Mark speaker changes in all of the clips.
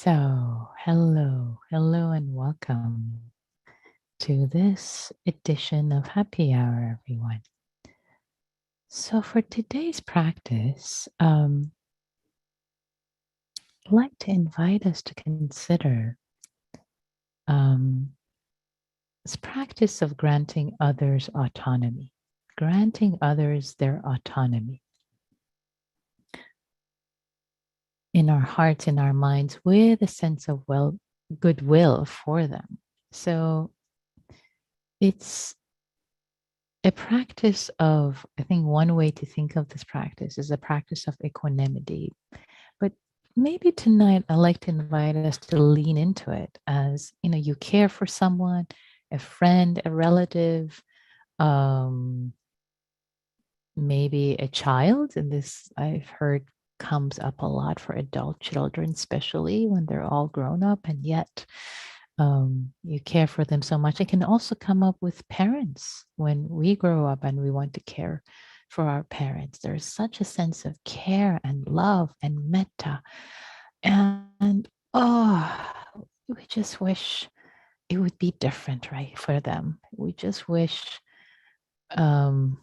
Speaker 1: Hello, and welcome to this edition of Happy Hour, everyone. So, for today's practice, I'd like to invite us to consider this practice of granting others autonomy, granting others their autonomy in our hearts, in our minds, with a sense of goodwill for them. So, it's a practice of, I think one way to think of this practice is a practice of equanimity. But maybe tonight I'd like to invite us to lean into it as, you care for someone, a friend, a relative, um, maybe a child. And this I've heard comes up a lot for adult children, especially when they're all grown up and yet you care for them so much. It can also come up with parents when we grow up and we want to care for our parents. There's such a sense of care and love and metta. And we just wish it would be different, right, for them. We just wish, um,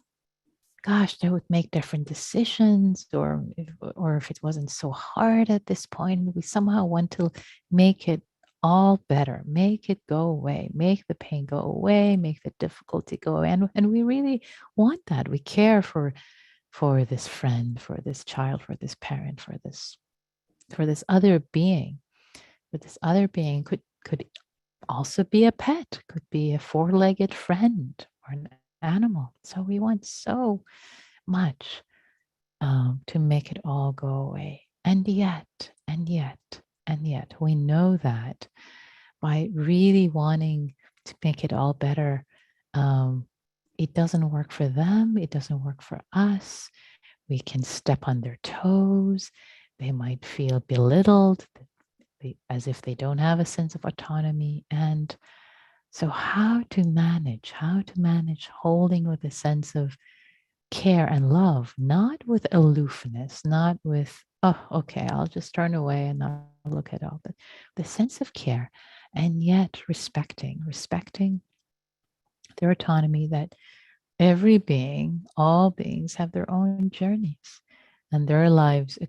Speaker 1: gosh, they would make different decisions, or if it wasn't so hard at this point, we somehow want to make it all better, make it go away, make the pain go away, make the difficulty go away. And we really want that. We care for this friend, for this child, for this parent, for this other being. But this other being could also be a pet, could be a four-legged friend or an animal. So we want so much to make it all go away. And yet, we know that by really wanting to make it all better, it doesn't work for them, it doesn't work for us. We can step on their toes. They might feel belittled, as if they don't have a sense of autonomy. And so, how to manage holding with a sense of care and love, not with aloofness, not with, oh, okay, I'll just turn away and not look at all, but the sense of care, and yet respecting their autonomy, that every being, all beings have their own journeys and their lives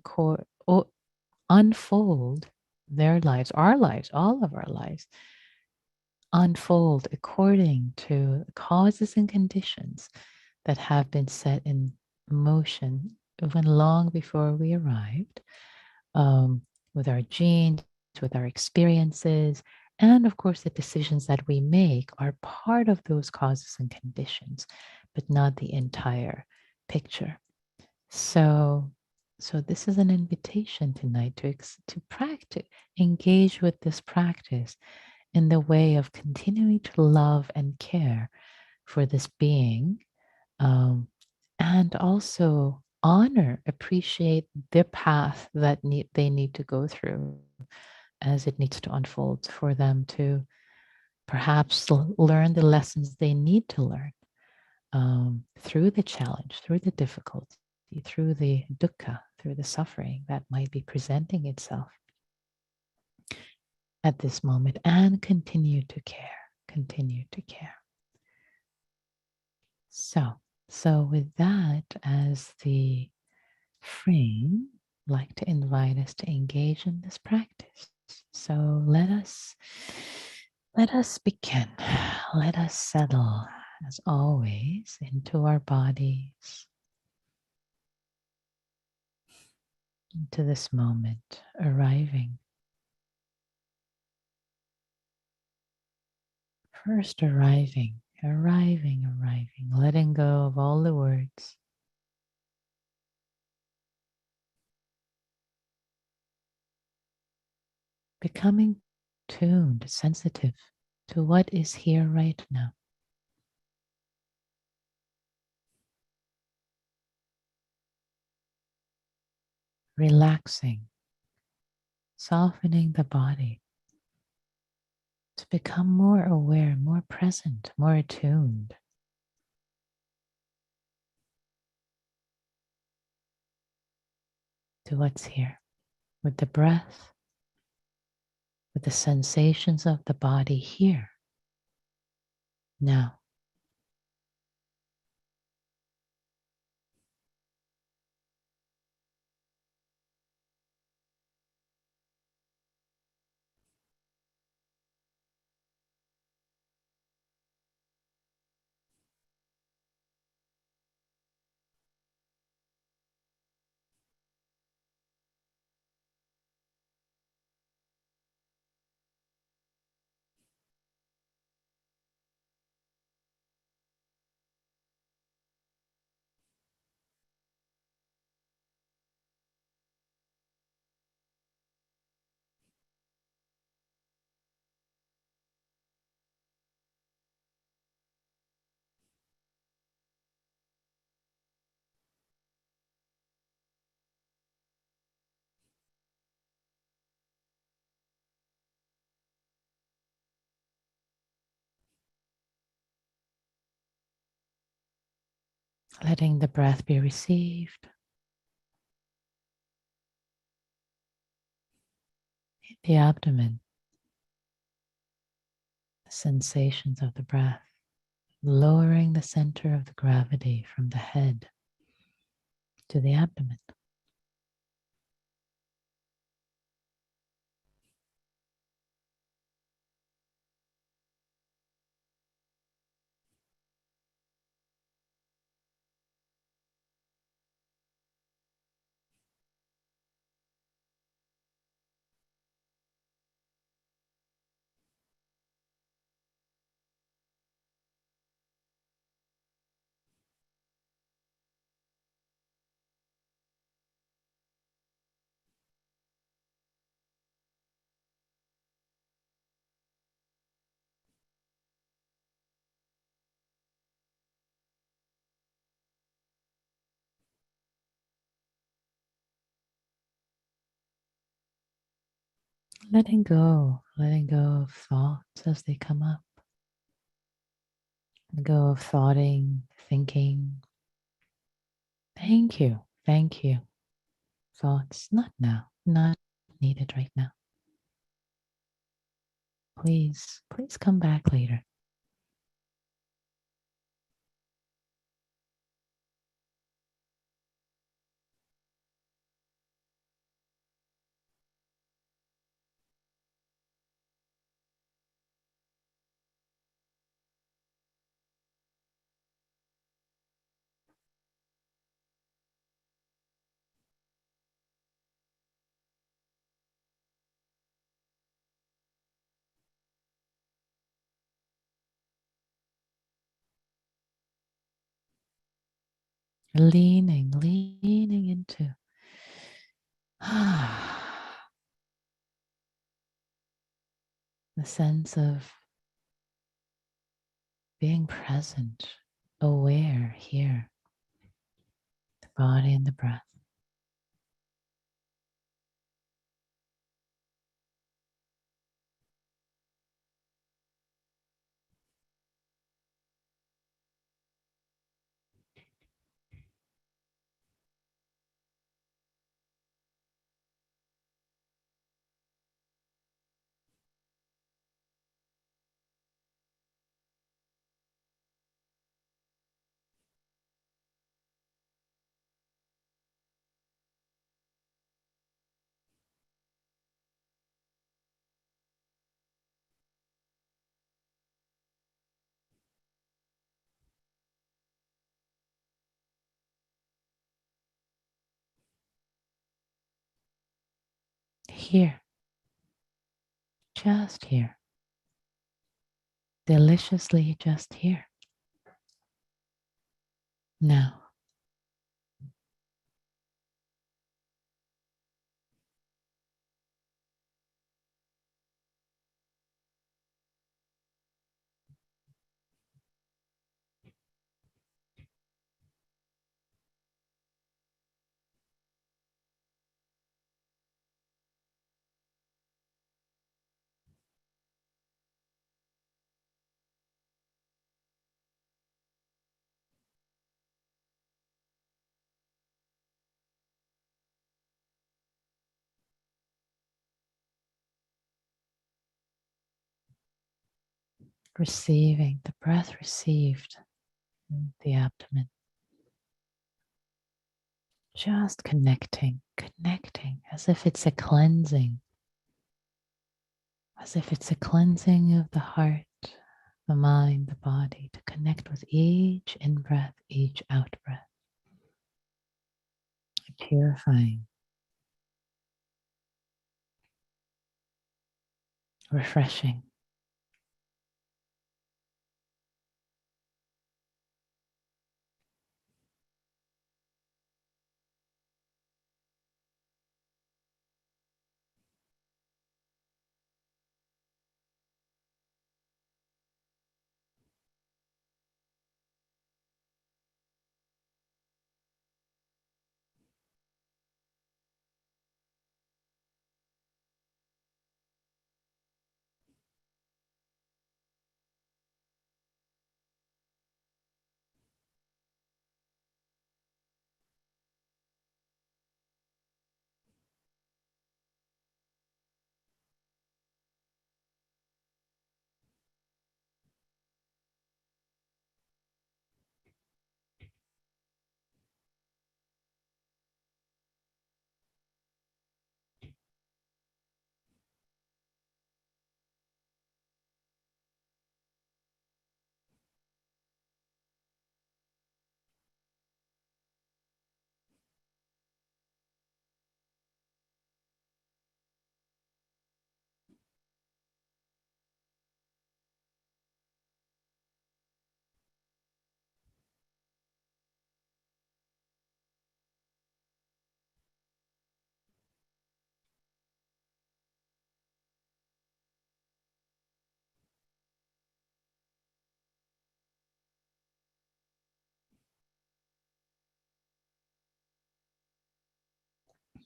Speaker 1: unfold, their lives, our lives, all of our lives unfold according to causes and conditions that have been set in motion even long before we arrived, with our genes, with our experiences, and of course, the decisions that we make are part of those causes and conditions, but not the entire picture. So this is an invitation tonight to practice, engage with this practice in the way of continuing to love and care for this being, and also honor, appreciate the path that they need to go through as it needs to unfold for them to perhaps learn the lessons they need to learn, through the challenge, through the difficulty, through the dukkha, through the suffering that might be presenting itself at this moment, and continue to care. So with that as the frame, I'd like to invite us to engage in this practice. So let us begin. Let us settle, as always, into our bodies, into this moment, arriving. First arriving, letting go of all the words. Becoming tuned, sensitive to what is here right now. Relaxing, softening the body to become more aware, more present, more attuned. To what's here with the breath, with the sensations of the body here, now. Letting the breath be received in the abdomen, the sensations of the breath, lowering the center of the gravity from the head to the abdomen. Letting go of thoughts as they come up. Let go of thinking. Thank you. Thoughts, not now, not needed right now. Please come back later. Leaning into the sense of being present, aware here, the body and the breath. Here, just here, deliciously just here. Now, receiving the breath received in the abdomen. Just connecting as if it's a cleansing, as if it's a cleansing of the heart, the mind, the body, to connect with each in breath, each out breath, purifying, refreshing.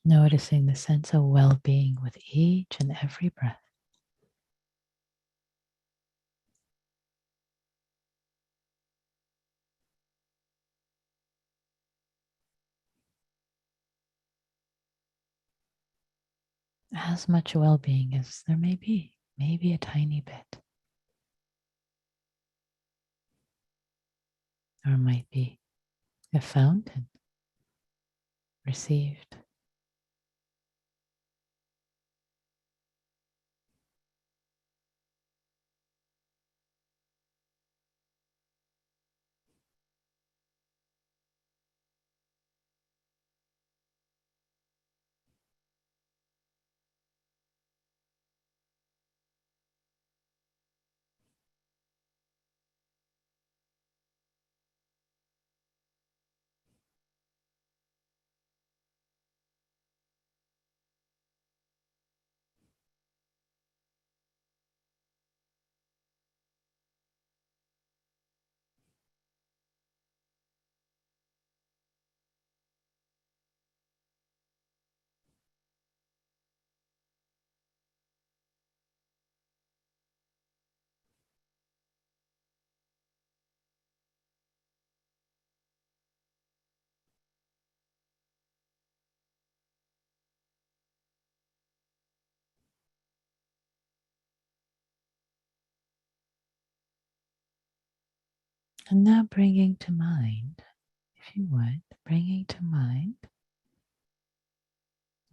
Speaker 1: Noticing the sense of well being with each and every breath. As much well being as there may be, maybe a tiny bit, or might be a fountain received. And now bringing to mind, if you would, bringing to mind,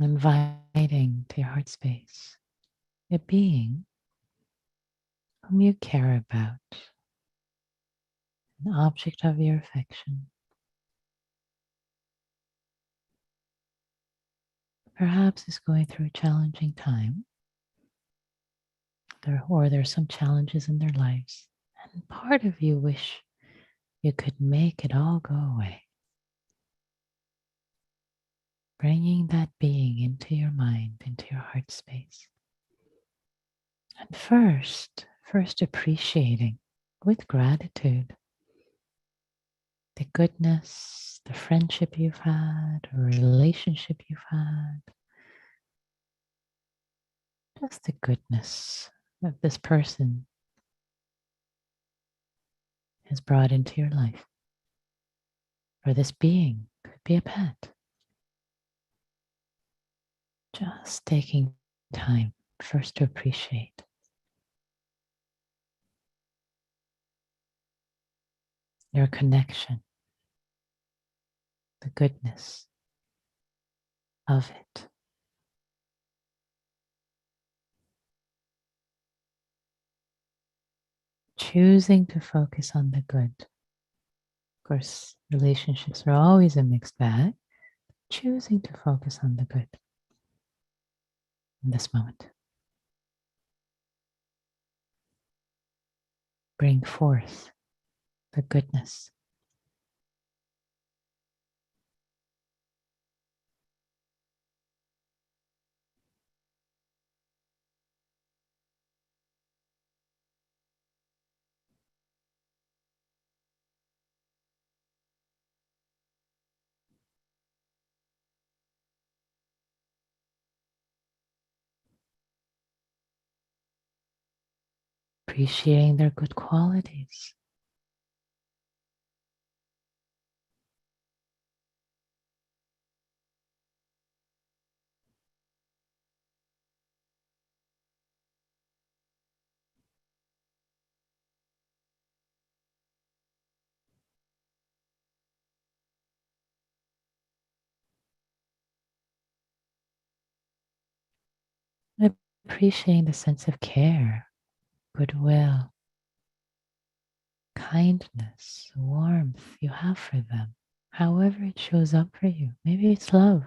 Speaker 1: inviting to your heart space a being whom you care about, an object of your affection. Perhaps is going through a challenging time, or there are some challenges in their lives, and part of you wish you could make it all go away. Bringing that being into your mind, into your heart space. And first appreciating with gratitude the goodness, the friendship you've had, a relationship you've had, just the goodness that this person has brought into your life. Or this being could be a pet. Just taking time first to appreciate. your connection, the goodness of it. Choosing to focus on the good. Of course, relationships are always a mixed bag. Choosing to focus on the good in this moment. Bring forth the goodness. Appreciating their good qualities. Appreciating the sense of care, goodwill, kindness, warmth you have for them. However it shows up for you. Maybe it's love.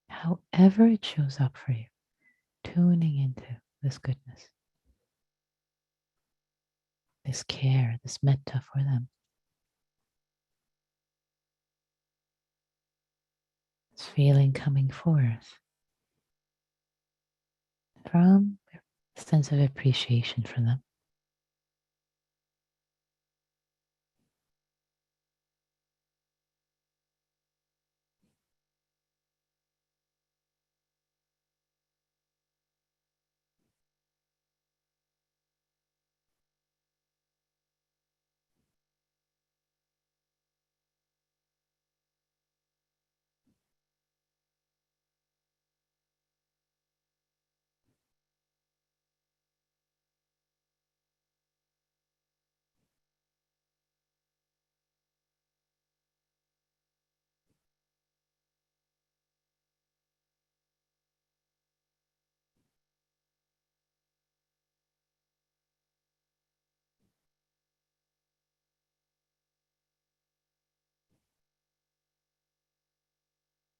Speaker 1: However it shows up for you. Tuning into this goodness, this care, this metta for them. This feeling coming forth from a sense of appreciation for them.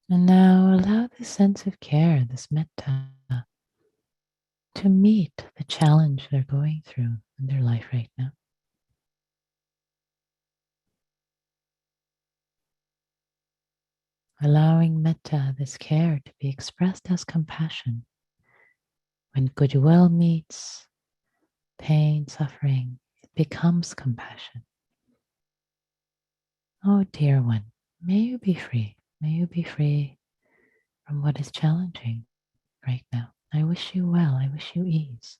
Speaker 1: And now allow this sense of care, this metta, to meet the challenge they're going through in their life right now. Allowing metta, this care, to be expressed as compassion. When goodwill meets pain, suffering, it becomes compassion. Oh, dear one, may you be free. May you be free from what is challenging right now. I wish you well. I wish you ease.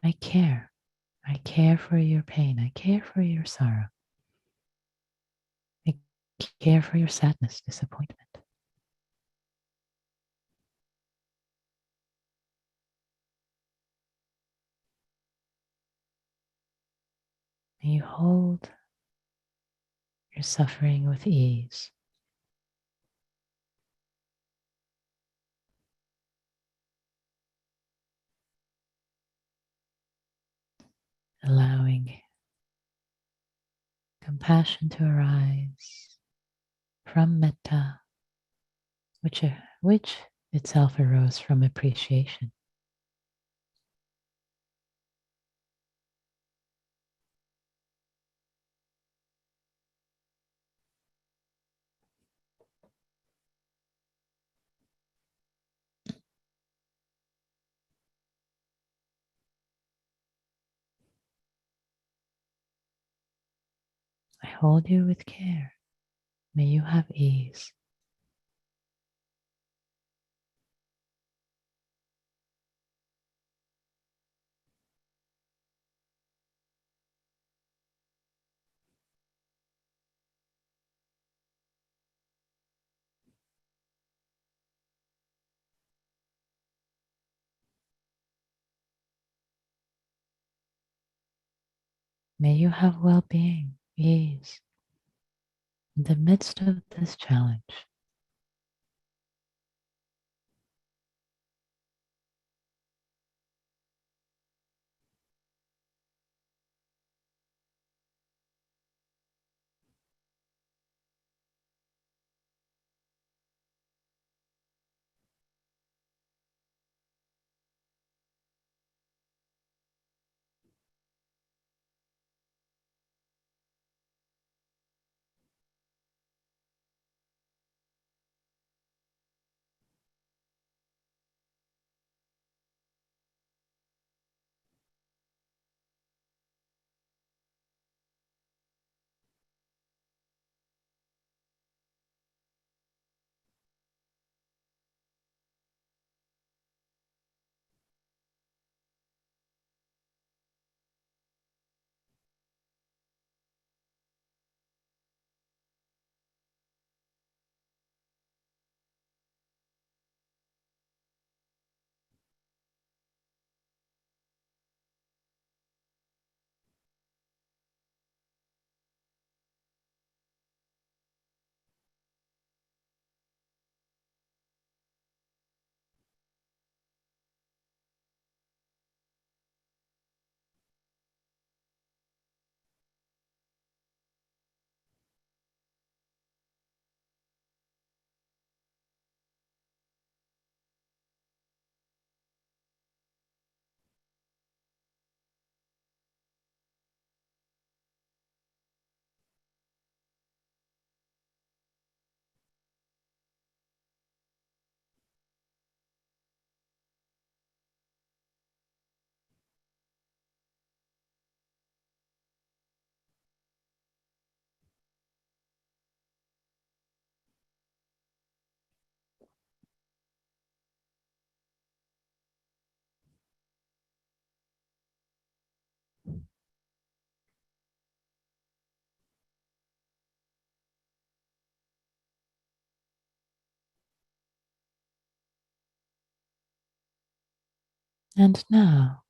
Speaker 1: I care. I care for your pain. I care for your sorrow. I care for your sadness, disappointment. May you hold your suffering with ease. Allowing compassion to arise from metta, which itself arose from appreciation. I hold you with care. May you have ease. May you have well being, ease in the midst of this challenge. And now,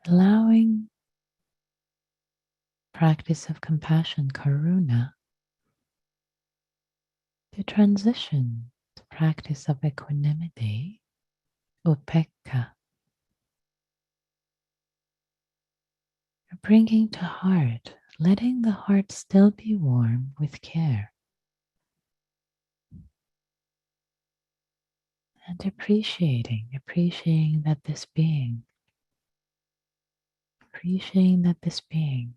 Speaker 1: allowing practice of compassion, karuna, to transition to practice of equanimity, upekkha, bringing to heart, letting the heart still be warm with care, and appreciating that this being, appreciating that this being,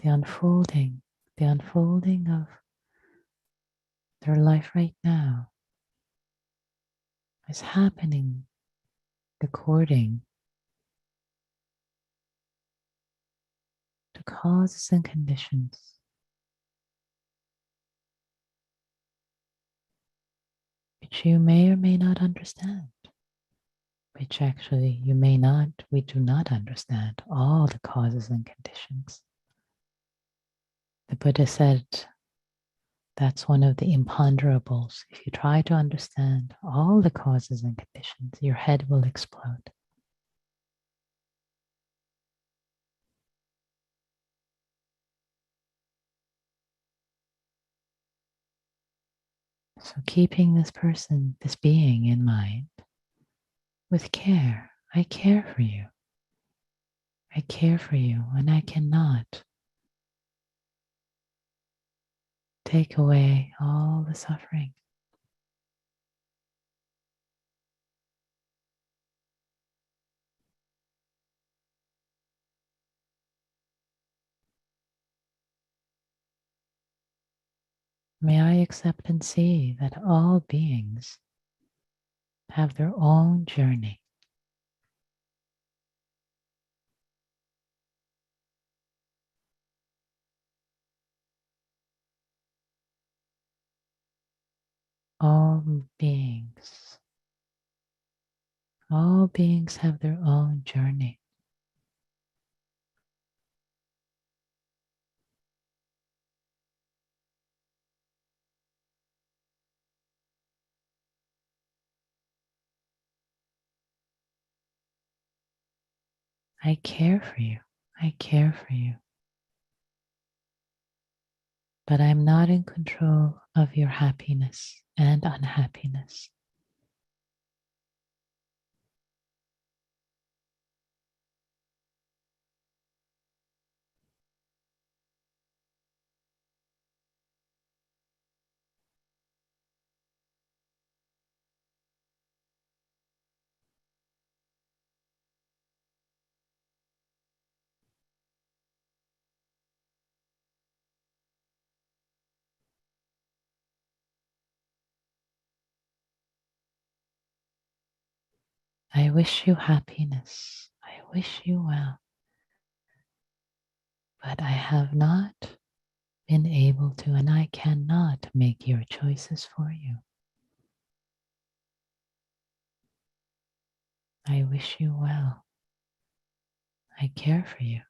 Speaker 1: the unfolding, the unfolding of their life right now is happening according to causes and conditions which you may or may not understand, which actually we do not understand all the causes and conditions. The Buddha said that's one of the imponderables. If you try to understand all the causes and conditions, your head will explode. So keeping this person, this being in mind with care. I care for you. I care for you, and I cannot take away all the suffering. May I accept and see that all beings have their own journey. All beings, all beings have their own journey. I care for you. I care for you. But I'm not in control of your happiness and unhappiness. I wish you happiness. I wish you well. But I have not been able to, and I cannot make your choices for you. I wish you well. I care for you.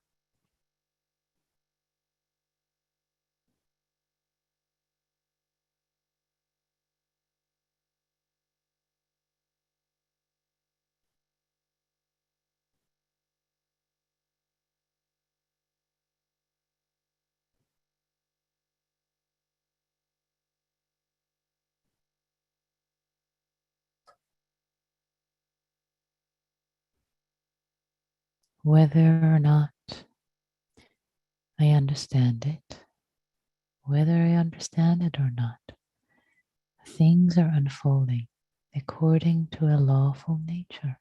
Speaker 1: Whether or not I understand it, whether I understand it or not, things are unfolding according to a lawful nature,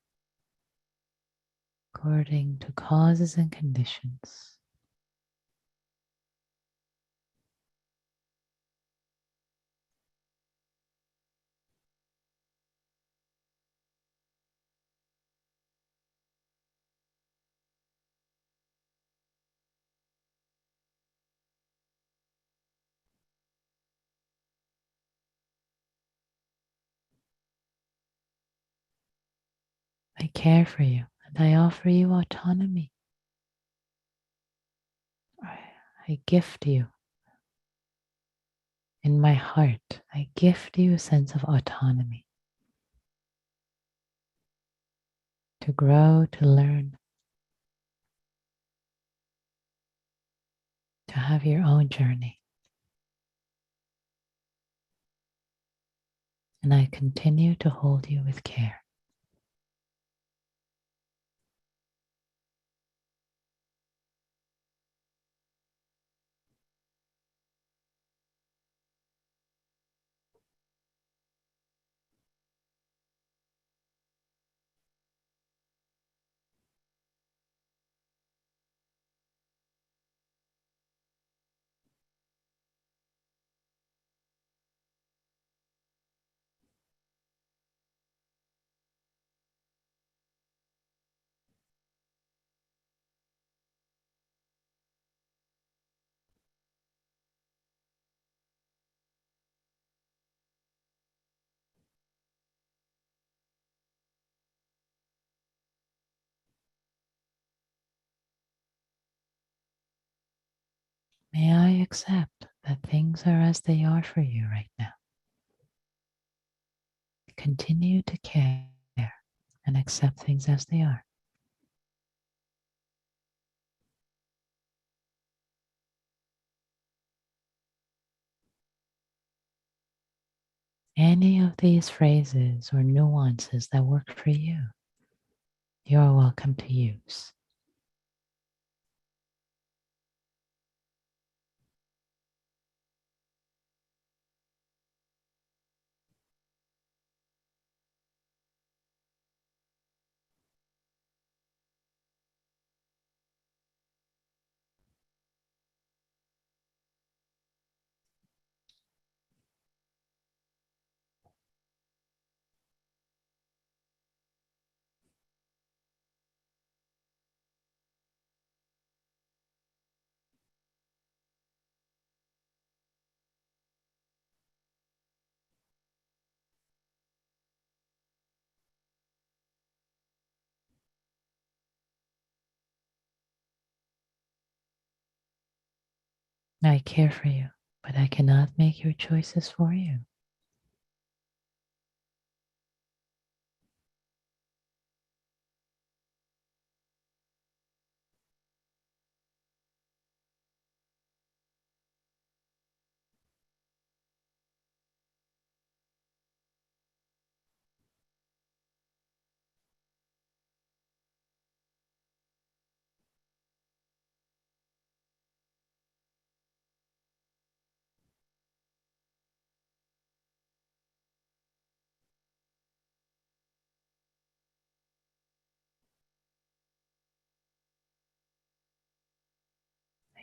Speaker 1: according to causes and conditions. I care for you and I offer you autonomy. I gift you in my heart. I gift you a sense of autonomy to grow, to learn, to have your own journey. And I continue to hold you with care. May I accept that things are as they are for you right now. Continue to care and accept things as they are. Any of these phrases or nuances that work for you, you are welcome to use. I care for you, but I cannot make your choices for you.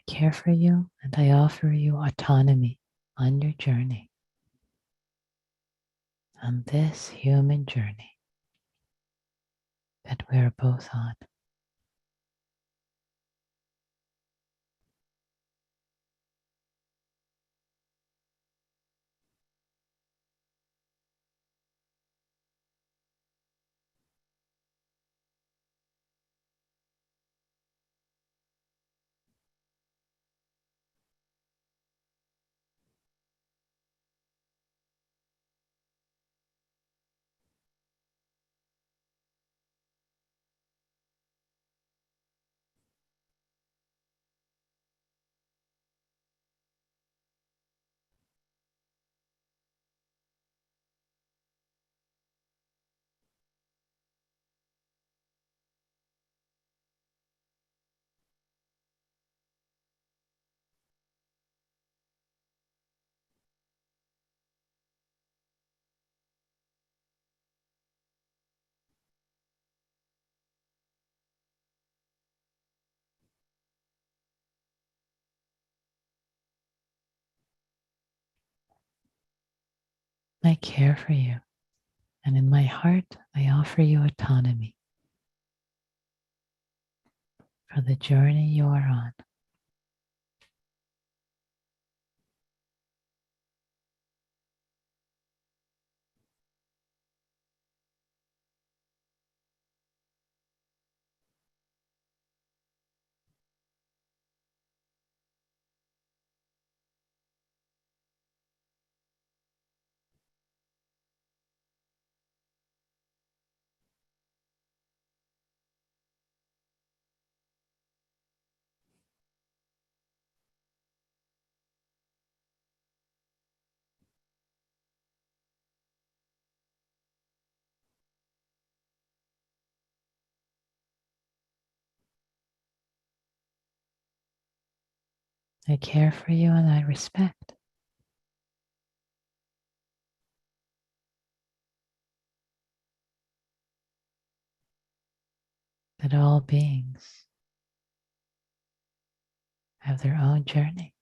Speaker 1: care for you and I offer you autonomy on your journey, on this human journey that we are both on. I care for you, and in my heart, I offer you autonomy for the journey you are on. I care for you and I respect that all beings have their own journey.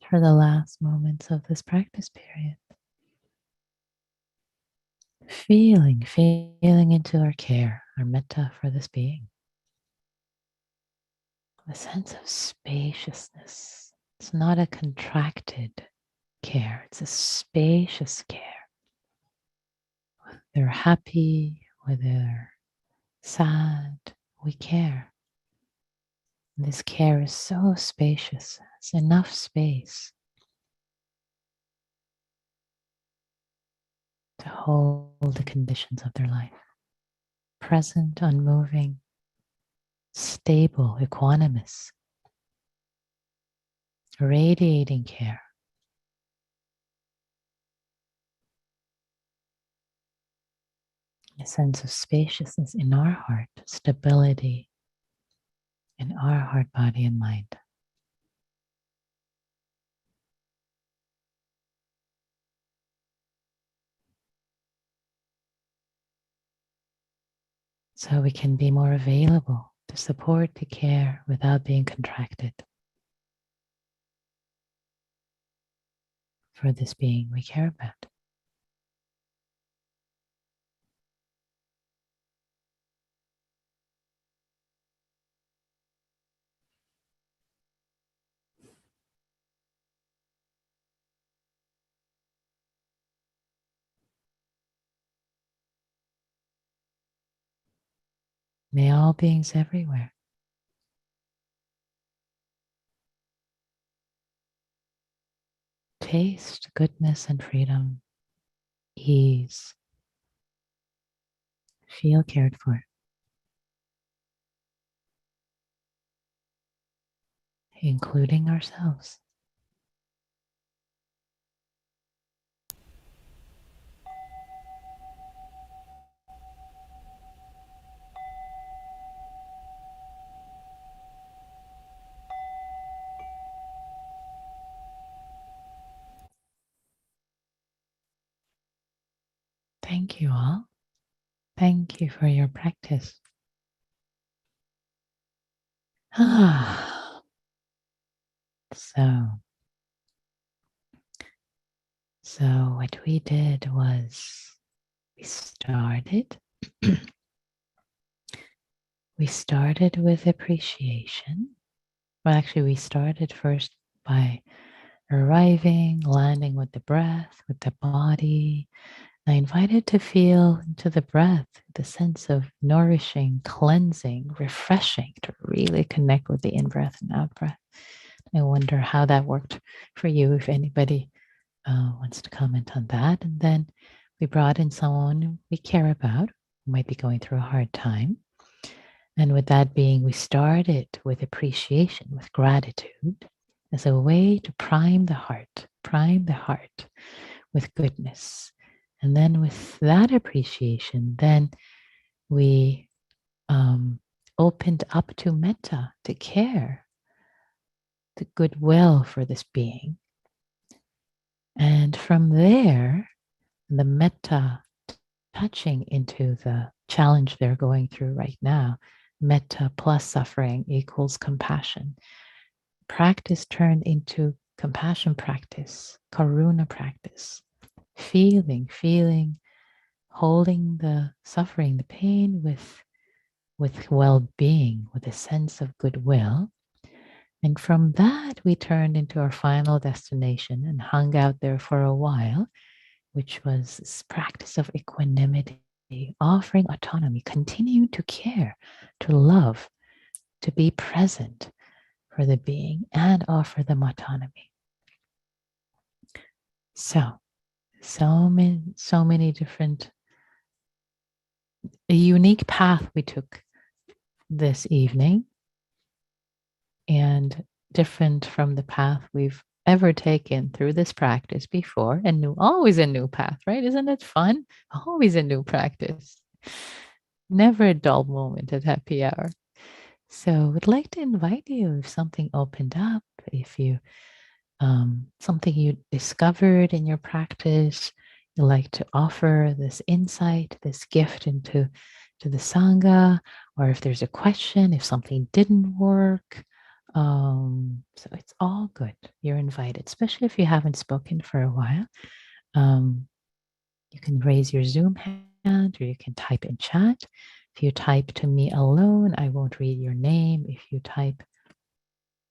Speaker 1: for the last moments of this practice period. Feeling into our care, our metta for this being. A sense of spaciousness. It's not a contracted care, it's a spacious care. Whether they're happy, whether they're sad, we care. And this care is so spacious, it's enough space to hold the conditions of their life. Present, unmoving, stable, equanimous, radiating care. A sense of spaciousness in our heart, stability in our heart, body, and mind. So we can be more available to support, to care without being contracted for this being we care about. May all beings everywhere taste goodness and freedom, ease, feel cared for, including ourselves. Thank you all. Thank you for your practice. So what we did was we started with appreciation. Well, actually, we started first by arriving, landing with the breath, with the body. I invited to feel into the breath, the sense of nourishing, cleansing, refreshing, to really connect with the in-breath and out-breath. I wonder how that worked for you, if anybody wants to comment on that. And then we brought in someone we care about who might be going through a hard time. And with that being, we started with appreciation, with gratitude, as a way to prime the heart with goodness. And then with that appreciation, then we opened up to metta, to care, to goodwill for this being. And from there, the metta touching into the challenge they're going through right now, metta plus suffering equals compassion. Practice turned into compassion practice, karuna practice, feeling, holding the suffering, the pain with well-being, with a sense of goodwill. And from that, we turned into our final destination and hung out there for a while, which was this practice of equanimity, offering autonomy, continue to care, to love, to be present for the being and offer them autonomy. So many different, a unique path we took this evening, and different from the path we've ever taken through this practice before, and always a new path, right? Isn't it fun? Always a new practice. Never a dull moment at happy hour. So I'd like to invite you, if something opened up, if you something you discovered in your practice, you like to offer this insight, this gift to the Sangha, or if there's a question, if something didn't work, So it's all good. You're invited, especially if you haven't spoken for a while. Um, you can raise your Zoom hand or you can type in chat. If you type to me alone, I won't read your name. If you type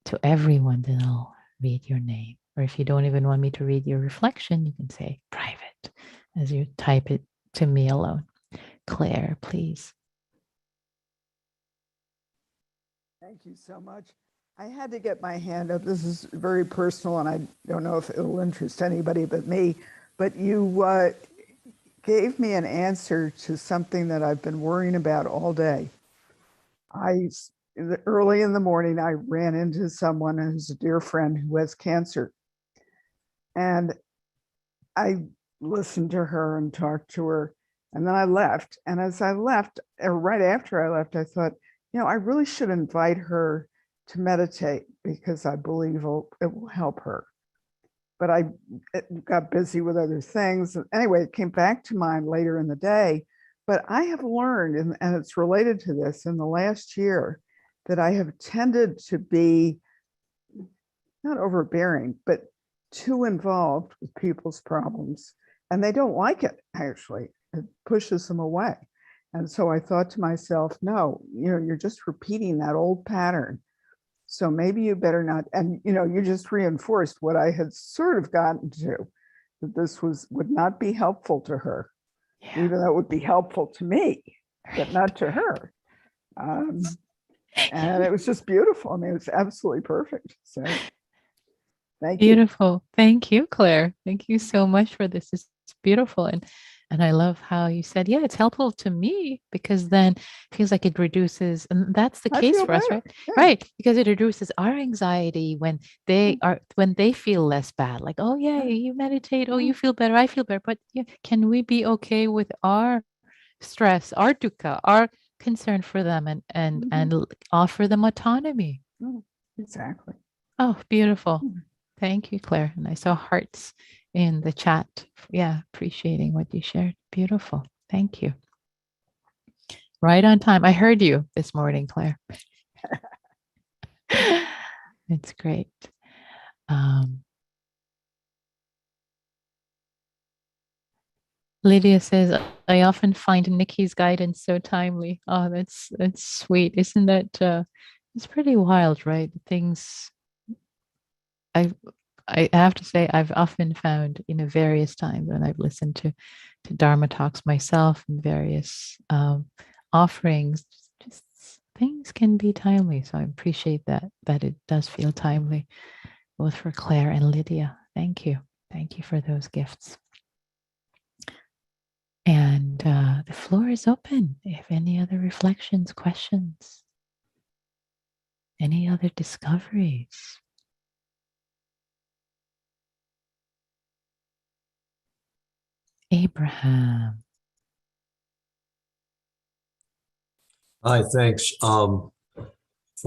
Speaker 1: to everyone, then I'll read your name. Or if you don't even want me to read your reflection, you can say private as you type it to me alone. Claire, please.
Speaker 2: Thank you so much. I had to get my hand up. This is very personal, and I don't know if it'll interest anybody but me. But you gave me an answer to something that I've been worrying about all day. Early in the morning, I ran into someone who's a dear friend who has cancer. And I listened to her and talked to her. And then I left. And as I left, or right after I left, I thought, I really should invite her to meditate because I believe it will help her. But I got busy with other things. Anyway, it came back to mind later in the day. But I have learned, and it's related to this, in the last year, that I have tended to be not overbearing, but too involved with people's problems. And they don't like it, actually. It pushes them away. And so I thought to myself, no, you're just repeating that old pattern. So maybe you better not. And, you just reinforced what I had sort of gotten to, that this would not be helpful to her, even though it would be helpful to me, but not to her. And it was just beautiful. I mean, it was absolutely perfect. So thank you.
Speaker 1: Beautiful. Thank you, Claire. Thank you so much for this. It's beautiful. And I love how you said, yeah, it's helpful to me because then it feels like it reduces, and that's the
Speaker 2: I
Speaker 1: case
Speaker 2: feel
Speaker 1: for us,
Speaker 2: better.
Speaker 1: right?
Speaker 2: Yeah.
Speaker 1: Right. Because it reduces our anxiety when they feel less bad. Like, oh yeah, you meditate, oh, you feel better, I feel better. But yeah, can we be okay with our stress, our dukkha, our concern for them and offer them autonomy?
Speaker 2: Exactly.
Speaker 1: Oh, beautiful. Thank you, Claire. And I saw hearts in the chat. Yeah, appreciating what you shared. Beautiful. Thank you. Right on time. I heard you this morning, Claire. It's great. Lydia says, I often find Nikki's guidance so timely. Oh, that's sweet. Isn't that it's pretty wild, right? Things I have to say I've often found various times when I've listened to Dharma talks myself and various offerings, just things can be timely. So I appreciate that it does feel timely, both for Claire and Lydia. Thank you. Thank you for those gifts. And the floor is open. If any other reflections, questions, any other discoveries. Abraham.
Speaker 3: Hi, thanks. For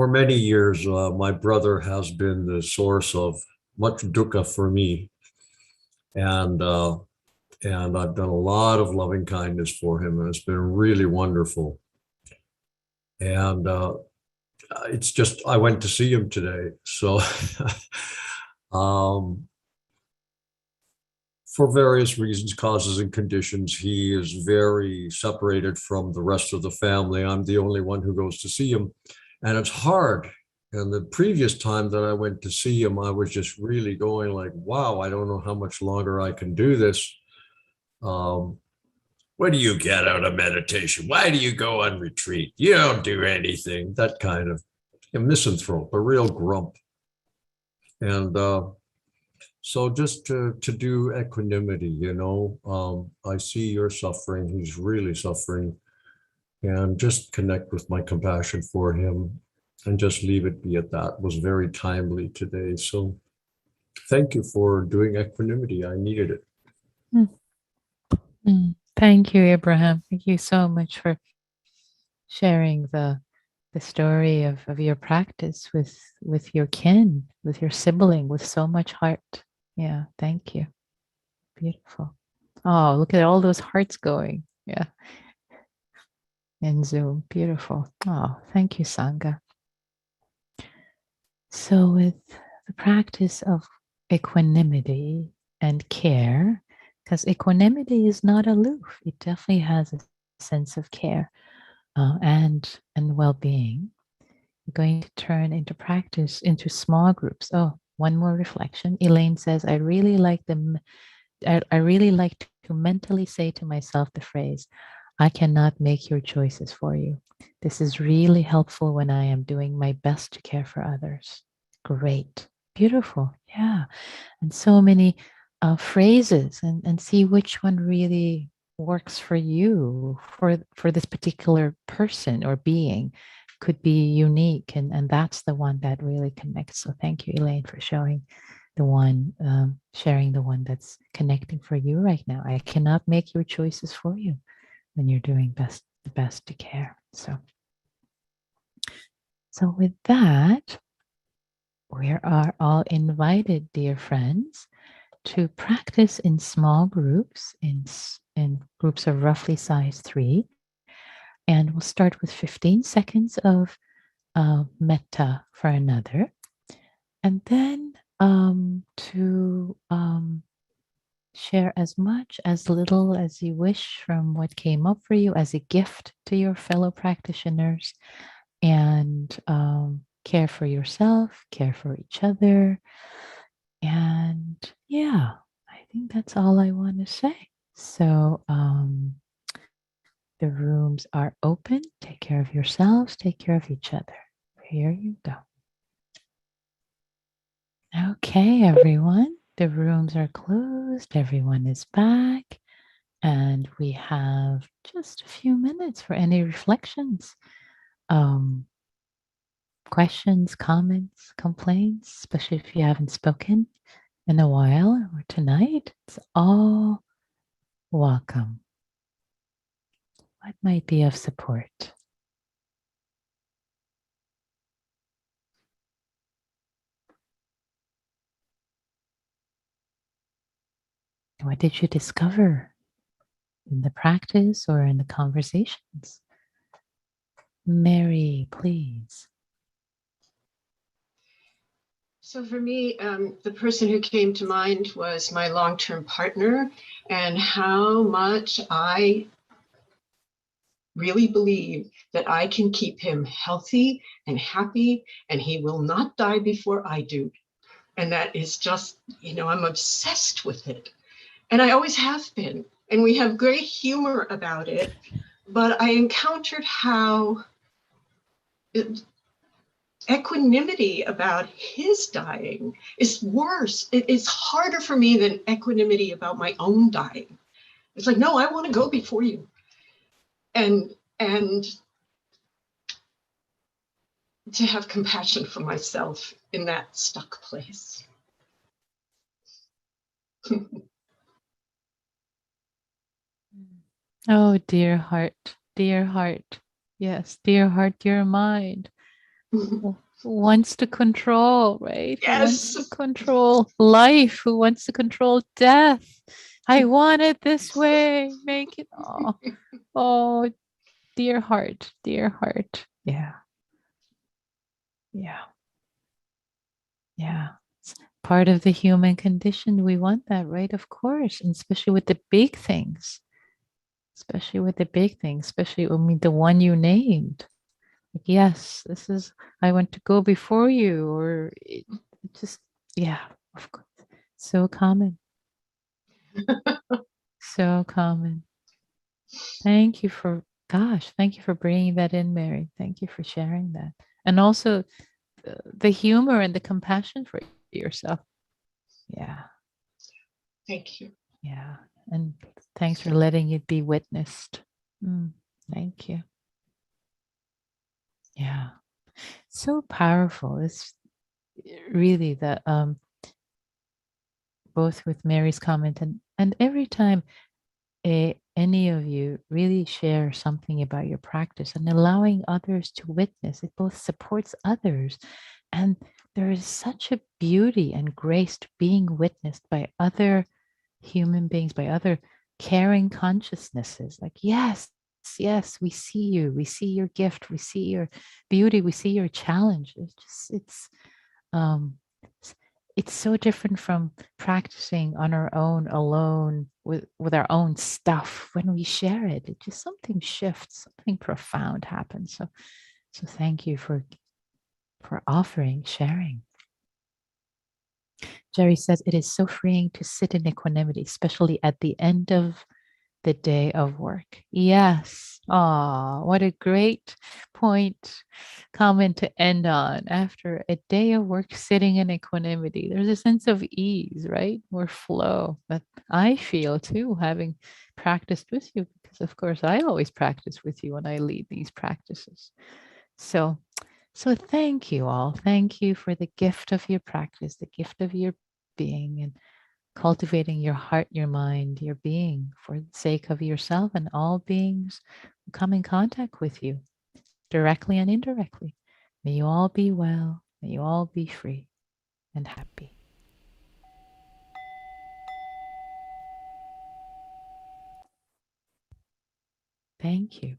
Speaker 3: many years, my brother has been the source of much dukkha for me, and I've done a lot of loving kindness for him, and it's been really wonderful. And it's just I went to see him today, so for various reasons, causes and conditions, he is very separated from the rest of the family. I'm the only one who goes to see him, and it's hard. And the previous time that I went to see him, I was just really going like, wow, I don't know how much longer I can do this. What do you get out of meditation? Why do you go on retreat? You don't do anything. That kind of a misanthrope, a real grump. And so just to do equanimity, I see you're suffering. He's really suffering. And just connect with my compassion for him and just leave it be at that was very timely today. So thank you for doing equanimity. I needed it.
Speaker 1: Thank you, Abraham. Thank you so much for sharing the story of your practice with your kin, with your sibling, with so much heart. Yeah, thank you. Beautiful. Oh, look at all those hearts going. Yeah. In Zoom. Beautiful. Oh, thank you, Sangha. So, with the practice of equanimity and care, because equanimity is not aloof, it definitely has a sense of care and well-being. We're going to turn into practice into small groups. Oh, one more reflection. Elaine says, I really like to mentally say to myself the phrase, I cannot make your choices for you. This is really helpful when I am doing my best to care for others. Great. Beautiful. Yeah. And so many phrases and see which one really works for you for this particular person or being could be unique and that's the one that really connects. So thank you, Elaine, for showing the one sharing the one that's connecting for you right now. I cannot make your choices for you when you're doing the best to care. So with that, we are all invited, dear friends, to practice in small groups, in groups of roughly size 3. And we'll start with 15 seconds of metta for another. And then to share as much, as little as you wish from what came up for you as a gift to your fellow practitioners and care for yourself, care for each other. And yeah, I think that's all I want to say. So the rooms are open. Take care of yourselves, take care of each other. Here you go. Okay, everyone. The rooms are closed. Everyone is back. And we have just a few minutes for any reflections, questions, comments, complaints, especially if you haven't spoken in a while or tonight. It's all welcome. What might be of support? What did you discover in the practice or in the conversations? Mary, please.
Speaker 4: So for me, the person who came to mind was my long-term partner and how much I really believe that I can keep him healthy and happy and he will not die before I do. And that is just, I'm obsessed with it. And I always have been. And we have great humor about it. But I encountered how equanimity about his dying is worse. It's harder for me than equanimity about my own dying. It's like, no, I want to go before you. And to have compassion for myself in that stuck place.
Speaker 1: Oh, dear heart, dear heart. Yes, dear heart, dear mind. Who wants to control, right? Who wants
Speaker 4: Yes.
Speaker 1: to control life? Who wants to control death? I want it this way. Make it all. Oh, dear heart, dear heart. Yeah. Yeah. Yeah. It's part of the human condition. We want that, right? Of course. And especially with the big things. Especially with the big things, especially the one you named. Like, yes, this is, I want to go before you, or it just, yeah, of course. So common. So common. Thank you for bringing that in, Mary. Thank you for sharing that. And also the humor and the compassion for yourself. Yeah.
Speaker 4: Thank you.
Speaker 1: Yeah. And thanks for letting it be witnessed. Thank you. Yeah. So powerful. It's really the both with Mary's comment and every time any of you really share something about your practice and allowing others to witness, it both supports others and there is such a beauty and grace to being witnessed by other human beings, by other caring consciousnesses. Like, yes, yes, we see you, we see your gift, we see your beauty, we see your challenge. It's um, it's so different from practicing on our own alone with our own stuff. When we share it, it just something shifts, something profound happens. So thank you for offering, sharing. Jerry says it is so freeing to sit in equanimity, especially at the end of the day of work. Yes. Ah, what a great comment to end on. After a day of work sitting in equanimity, there's a sense of ease, right? Or flow that I feel too, having practiced with you, because of course I always practice with you when I lead these practices. So thank you all. Thank you for the gift of your practice, the gift of your being, and cultivating your heart, your mind, your being for the sake of yourself and all beings who come in contact with you, directly and indirectly. May you all be well. May you all be free and happy. Thank you.